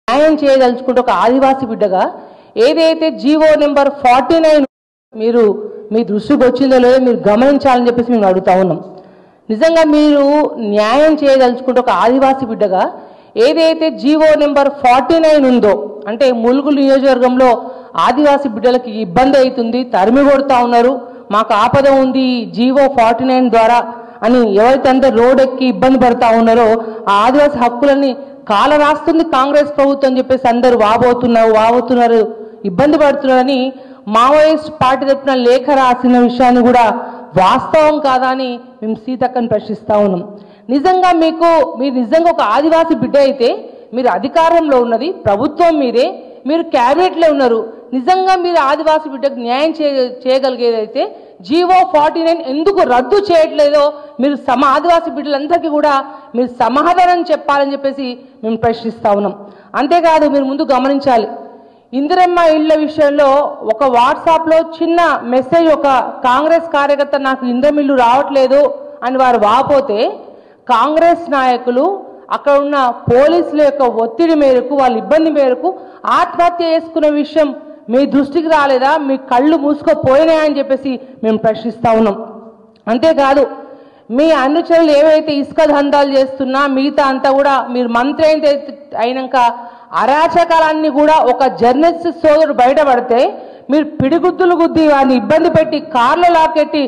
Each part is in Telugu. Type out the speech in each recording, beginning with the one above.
న్యాయం చేయదలుచుకుంటే ఒక ఆదివాసీ బిడ్డగా ఏదైతే జీవో నెంబర్ 49 మీరు మీ దృష్టికి వచ్చిందో లేదో మీరు గమనించాలని చెప్పేసి మేము అడుగుతా ఉన్నాం. నిజంగా మీరు న్యాయం చేయదలుచుకుంటే ఒక ఆదివాసీ బిడ్డగా ఏదైతే జీవో నెంబర్ 49 ఉందో, అంటే ములుగు నియోజకవర్గంలో ఆదివాసీ బిడ్డలకి ఇబ్బంది అవుతుంది, తరిమి కొడుతూ ఉన్నారు, మాకు ఆపద ఉంది జీవో 49 ద్వారా అని ఎవరైతే అందరూ రోడ్ ఎక్కి ఇబ్బంది పడతా ఉన్నారో ఆ ఆదివాసీ హక్కులని కాల రాస్తుంది కాంగ్రెస్ ప్రభుత్వం అని చెప్పేసి అందరూ వాబోతున్నారు, ఇబ్బంది పడుతున్నారని మావోయిస్ట్ పార్టీ తరపున లేఖ రాసిన విషయాన్ని కూడా వాస్తవం కాదా అని మేము సీతక్కని ప్రశ్నిస్తా ఉన్నాం. నిజంగా మీరు నిజంగా ఒక ఆదివాసీ బిడ్డ అయితే మీరు అధికారంలో ఉన్నది ప్రభుత్వం మీదే, మీరు క్యాబినెట్లో ఉన్నారు, నిజంగా మీరు ఆదివాసీ బిడ్డకు న్యాయం చేయగలిగేదైతే జీవో 49 ఎందుకు రద్దు చేయట్లేదో మీరు ఆదివాసీ బిడ్డలందరికీ కూడా మీరు సమాధానం చెప్పాలని చెప్పేసి మేము ప్రశ్నిస్తా ఉన్నాం. అంతేకాదు, మీరు ముందు గమనించాలి, ఇందిరమ్మ ఇళ్ల విషయంలో ఒక వాట్సాప్లో చిన్న మెసేజ్, ఒక కాంగ్రెస్ కార్యకర్త నాకు ఇందిరమ్మ ఇల్లు రావట్లేదు అని వారు వాపోతే కాంగ్రెస్ నాయకులు అక్కడ ఉన్న పోలీసుల యొక్క ఒత్తిడి మేరకు, వాళ్ళ ఇబ్బంది మేరకు ఆత్మహత్య చేసుకునే విషయం మీ దృష్టికి రాలేదా? మీ కళ్ళు మూసుకుపోయినాయని చెప్పేసి మేము ప్రశ్నిస్తా ఉన్నాం. అంతేకాదు, మీ అనుచరులు ఏవైతే ఇసుక దందాలు చేస్తున్నా మిగతా అంతా కూడా మీరు మంత్రి అయినాక అరాచకాలన్నీ కూడా ఒక జర్నలిస్ట్ సోదరుడు బయటపడితే మీరు పిడిగుద్దులు గుద్ది వారిని ఇబ్బంది పెట్టి కార్లో లాకెట్టి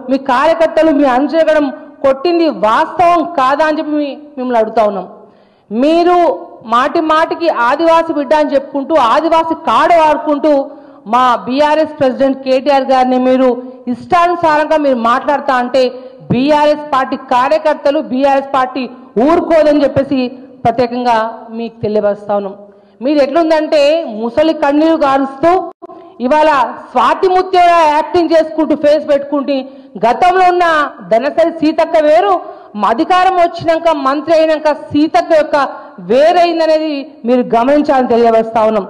మీ కార్యకర్తలు మీ అనుచరగడం కొట్టింది వాస్తవం కాదా అని చెప్పి మిమ్మల్ని అడుగుతా ఉన్నాం. మీరు మాటికి ఆదివాసీ బిడ్డ అని చెప్పుకుంటూ ఆదివాసీ కార్డు వాడుకుంటూ మా బీఆర్ఎస్ ప్రెసిడెంట్ కేటీఆర్ గారిని మీరు ఇష్టానుసారంగా మీరు మాట్లాడుతా అంటే బీఆర్ఎస్ పార్టీ కార్యకర్తలు, బీఆర్ఎస్ పార్టీ ఊరుకోదని చెప్పేసి ప్రత్యేకంగా మీకు తెలియపరుస్తా ఉన్నాం. మీరు ఎట్లుందంటే ముసలి కన్నీరు గారుస్తూ ఇవాళ స్వాతి ముత్యంగా యాక్టింగ్ చేసుకుంటూ ఫేస్ పెట్టుకుంటూ గతంలో ఉన్న ధనసరి సీతక్క వేరు, అధికారం వచ్చినాక మంత్రి అయినాక సీతక్క యొక్క వేరైందనేది మీరు గమనించాలని తెలియవస్తా ఉన్నాం.